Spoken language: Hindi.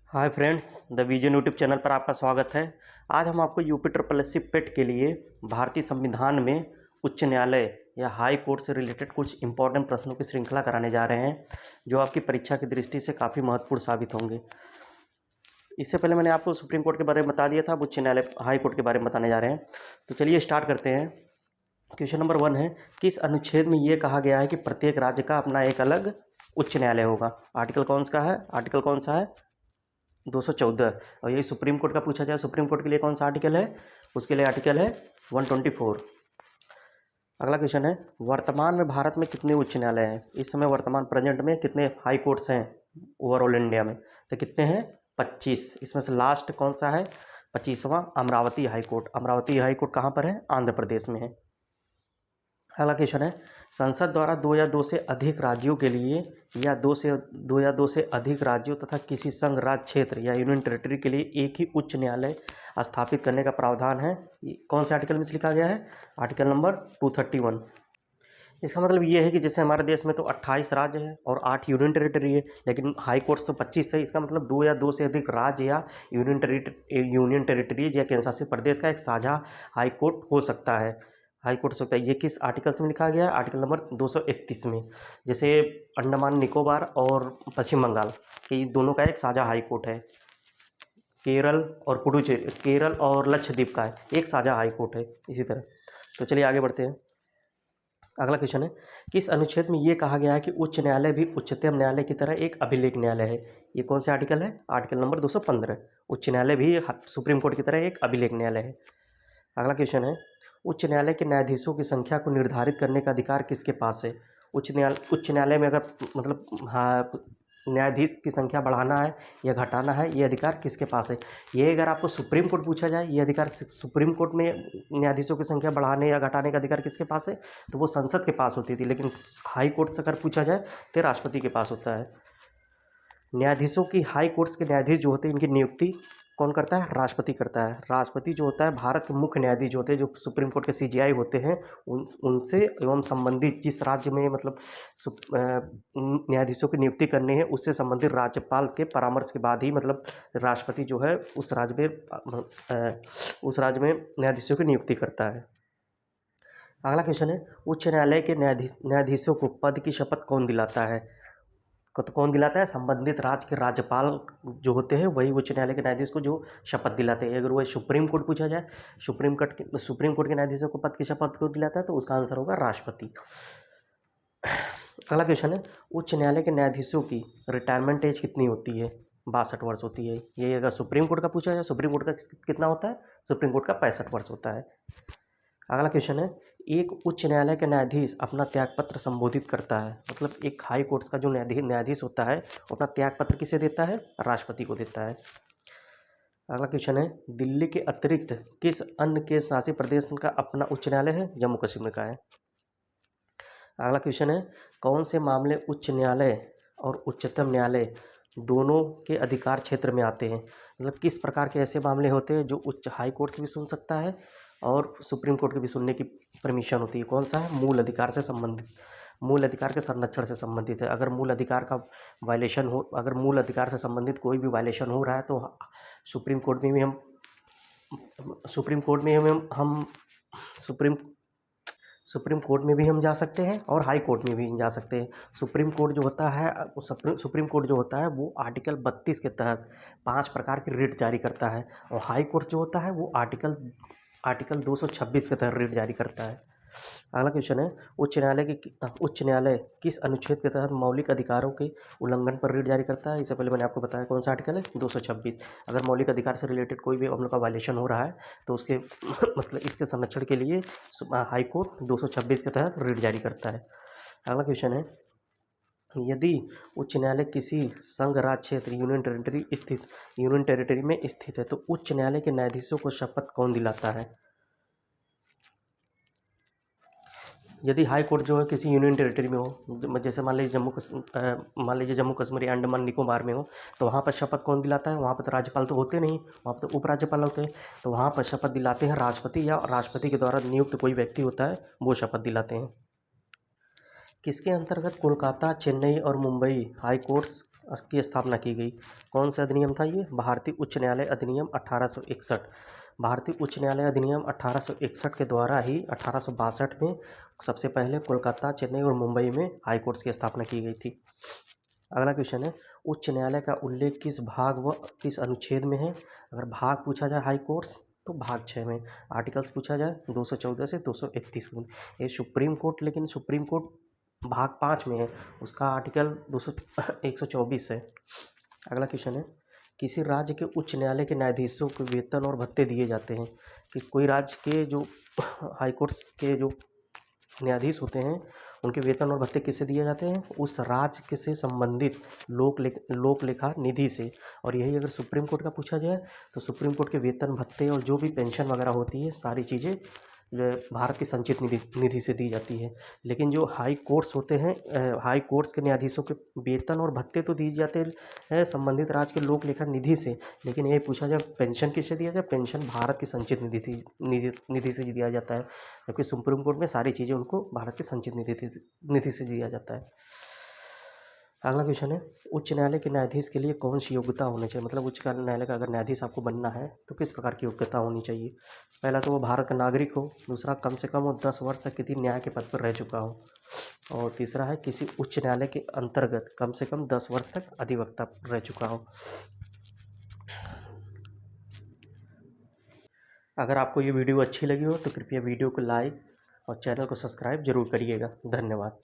Hi friends, the vision YouTube channel पर आपका स्वागत है। आज हम आपको यूपी ट्रिपल एस सी पेट के लिए भारतीय संविधान में उच्च न्यायालय या हाई कोर्ट से रिलेटेड कुछ इंपॉर्टेंट प्रश्नों की श्रृंखला कराने जा रहे हैं, जो आपकी परीक्षा की दृष्टि से काफ़ी महत्वपूर्ण साबित होंगे। इससे पहले मैंने आपको सुप्रीम कोर्ट के बारे में बता दिया था, अब उच्च न्यायालय हाई कोर्ट के बारे में बताने जा रहे हैं। तो चलिए स्टार्ट करते हैं। क्वेश्चन नंबर 1 है, किस अनुच्छेद में ये कहा गया है कि प्रत्येक राज्य का अपना एक अलग उच्च न्यायालय होगा? आर्टिकल कौन सा है? 214। और यही सुप्रीम कोर्ट का पूछा जाए, सुप्रीम कोर्ट के लिए कौन सा आर्टिकल है? उसके लिए आर्टिकल है 124। अगला क्वेश्चन है, वर्तमान में भारत में कितने उच्च न्यायालय हैं? इस समय वर्तमान प्रेजेंट में कितने हाई कोर्ट्स हैं ओवरऑल इंडिया में? तो कितने हैं? 25। इसमें से लास्ट कौन सा है? 25वां Amaravati high court. Amaravati high court कहाँ पर है? आंध्र प्रदेश में है। अगला क्वेश्चन है, संसद द्वारा दो या दो से अधिक राज्यों के लिए या दो से अधिक राज्यों तथा किसी संघ राज्य क्षेत्र या यूनियन टेरिटरी के लिए एक ही उच्च न्यायालय स्थापित करने का प्रावधान है। कौन से आर्टिकल में से लिखा गया है? Article number 231। इसका मतलब ये है कि जैसे हमारे देश में तो 28 राज्य है और 8 यूनियन टेरिटरी है, लेकिन हाई कोर्ट्स तो 25 है। इसका मतलब दो या दो से अधिक राज्य या यूनियन टेरिटरीज या केंद्र शासित प्रदेश का एक साझा हाई कोर्ट हो सकता है। हाई कोर्ट हो सकता है। ये किस आर्टिकल में लिखा गया है? आर्टिकल नंबर 231 में। जैसे अंडमान निकोबार और पश्चिम बंगाल के दोनों का एक साझा हाई कोर्ट है। केरल और लक्षद्वीप का एक साझा हाई कोर्ट है इसी तरह। तो चलिए आगे बढ़ते हैं। अगला क्वेश्चन है, किस अनुच्छेद में ये कहा गया है कि उच्च न्यायालय भी उच्चतम न्यायालय की तरह एक अभिलेख न्यायालय है? ये कौन से आर्टिकल है? Article number 215। उच्च न्यायालय भी सुप्रीम कोर्ट की तरह एक अभिलेख न्यायालय है। अगला क्वेश्चन है, उच्च न्यायालय के न्यायाधीशों की संख्या को निर्धारित करने का अधिकार किसके पास है? उच्च न्यायालय में अगर मतलब न्यायाधीश की संख्या बढ़ाना है या घटाना है, ये अधिकार किसके पास है? ये अगर आपको सुप्रीम कोर्ट पूछा जाए, ये अधिकार सुप्रीम कोर्ट में न्यायाधीशों की संख्या बढ़ाने या घटाने का अधिकार किसके पास है? तो वो संसद के पास होती थी, लेकिन हाई कोर्ट से अगर पूछा जाए तो राष्ट्रपति के पास होता है। न्यायाधीशों की हाई कोर्ट्स के न्यायाधीश जो होते हैं, इनकी नियुक्ति कौन करता है? राष्ट्रपति करता है। राष्ट्रपति जो होता है भारत के मुख्य न्यायाधीश जो होते हैं, जो सुप्रीम कोर्ट के सीजेआई होते हैं, उनसे एवं संबंधित जिस राज्य में मतलब न्यायाधीशों की नियुक्ति करनी है, उससे संबंधित राज्यपाल के परामर्श के बाद ही मतलब राष्ट्रपति जो है उस राज्य में न्यायाधीशों की नियुक्ति करता है। अगला क्वेश्चन है, उच्च न्यायालय के न्यायाधीशों को पद की शपथ कौन दिलाता है? तो कौन दिलाता है? संबंधित राज्य के राज्यपाल जो होते हैं वही उच्च न्यायालय के न्यायाधीश को जो शपथ दिलाते हैं। अगर वह सुप्रीम कोर्ट पूछा जाए, सुप्रीम कोर्ट के न्यायाधीशों को पद की शपथ कौन दिलाता है? तो उसका आंसर होगा राष्ट्रपति। अगला क्वेश्चन है, उच्च न्यायालय के न्यायाधीशों की रिटायरमेंट एज कितनी होती है? 62 वर्ष होती है। ये अगर सुप्रीम कोर्ट का पूछा जाए, सुप्रीम कोर्ट का कितना होता है? सुप्रीम कोर्ट का 65 वर्ष होता है। अगला क्वेश्चन है, एक उच्च न्यायालय का न्यायाधीश अपना त्यागपत्र संबोधित करता है, मतलब एक हाई कोर्ट का जो न्यायाधीश होता है वो अपना त्यागपत्र किसे देता है? राष्ट्रपति को देता है। अगला क्वेश्चन है, दिल्ली के अतिरिक्त किस अन्य केंद्र शासित प्रदेश का अपना उच्च न्यायालय है? जम्मू कश्मीर का है। अगला क्वेश्चन है, कौन से मामले उच्च न्यायालय और उच्चतम न्यायालय दोनों के अधिकार क्षेत्र में आते हैं? मतलब किस प्रकार के ऐसे मामले होते हैं जो उच्च हाई कोर्ट से भी सुन सकता है और सुप्रीम कोर्ट के भी सुनने की परमिशन होती है? कौन सा है? मूल अधिकार से संबंधित, मूल अधिकार के संरक्षण से संबंधित है। अगर मूल अधिकार का वायलेशन हो, अगर मूल अधिकार से संबंधित कोई भी वायलेशन हो रहा है तो सुप्रीम कोर्ट में भी हम सुप्रीम कोर्ट में भी हम जा सकते हैं और हाई कोर्ट में भी जा सकते हैं। सुप्रीम कोर्ट जो होता है वो आर्टिकल 32 के तहत 5 प्रकार की रिट जारी करता है, और हाई कोर्ट जो होता है वो आर्टिकल 226 के तहत रिट जारी करता है। अगला क्वेश्चन है, उच्च न्यायालय किस अनुच्छेद के तहत मौलिक अधिकारों के उल्लंघन पर रिट जारी करता है? इससे पहले मैंने आपको बताया कौन सा आर्टिकल है? 226। अगर मौलिक अधिकार से रिलेटेड कोई भी हम लोग का वायलेशन हो रहा है तो उसके मतलब इसके संरक्षण के लिए हाई कोर्ट 226 के तहत रिट जारी करता है। अगला क्वेश्चन है, यदि उच्च न्यायालय किसी संघ राज्य क्षेत्र यूनियन टेरिटरी में स्थित है तो उच्च न्यायालय के न्यायाधीशों को शपथ कौन दिलाता है? यदि हाई कोर्ट जो है किसी यूनियन टेरिटरी में हो, जैसे मान लीजिए जम्मू कश्मीर या अंडमान निकोबार में हो, तो वहाँ पर शपथ कौन दिलाता है? वहाँ पर तो राज्यपाल तो होते नहीं, वहाँ पर तो उपराज्यपाल होते हैं। तो वहाँ पर शपथ दिलाते हैं राष्ट्रपति, या राष्ट्रपति के द्वारा नियुक्त कोई व्यक्ति होता है वो शपथ दिलाते हैं। किसके अंतर्गत कोलकाता, चेन्नई और मुंबई हाई कोर्ट्स की स्थापना की गई। कौन सा अधिनियम था ये? भारतीय उच्च न्यायालय अधिनियम 1861। भारतीय उच्च न्यायालय अधिनियम 1861 के द्वारा ही 1862 में सबसे पहले कोलकाता, चेन्नई और मुंबई में हाई कोर्ट्स की स्थापना की गई थी। अगला क्वेश्चन है, उच्च न्यायालय का उल्लेख किस भाग व किस अनुच्छेद में है? अगर भाग पूछा जाए हाई कोर्ट्स तो भाग 6 में। आर्टिकल्स पूछा जाए 214 से 231 में। ये सुप्रीम कोर्ट, लेकिन सुप्रीम कोर्ट भाग 5 में है, उसका आर्टिकल 124 है। अगला क्वेश्चन है, किसी राज्य के उच्च न्यायालय के न्यायाधीशों को वेतन और भत्ते दिए जाते हैं? कि कोई राज्य के जो हाई कोर्ट्स के जो न्यायाधीश होते हैं उनके वेतन और भत्ते किससे दिए जाते हैं? उस राज्य के से संबंधित लोक लेखा निधि से। और यही अगर सुप्रीम कोर्ट का पूछा जाए तो सुप्रीम कोर्ट के वेतन भत्ते और जो भी पेंशन वगैरह होती है सारी चीज़ें भारत की संचित निधि से दी जाती है। लेकिन जो हाई कोर्ट्स होते हैं, हाई कोर्ट्स के न्यायाधीशों के वेतन और भत्ते तो दिए जाते हैं संबंधित राज्य के लोक लेखा निधि से, लेकिन ये पूछा जाए पेंशन किससे दिया जाए? पेंशन भारत की संचित निधि से दिया जाता है, जबकि सुप्रीम कोर्ट में सारी चीज़ें उनको भारत की संचित निधि से दिया जाता है। अगला क्वेश्चन है, उच्च न्यायालय के न्यायाधीश के लिए कौन सी योग्यता होनी चाहिए? मतलब उच्च न्यायालय का अगर न्यायाधीश आपको बनना है तो किस प्रकार की योग्यता होनी चाहिए? पहला तो वो भारत का नागरिक हो, दूसरा कम से कम वो 10 वर्ष तक किसी न्याय के पद पर रह चुका हो, और तीसरा है किसी उच्च न्यायालय के अंतर्गत कम से कम 10 वर्ष तक अधिवक्ता रह चुका हो। अगर आपको ये वीडियो अच्छी लगी हो तो कृपया वीडियो को लाइक और चैनल को सब्सक्राइब जरूर करिएगा। धन्यवाद।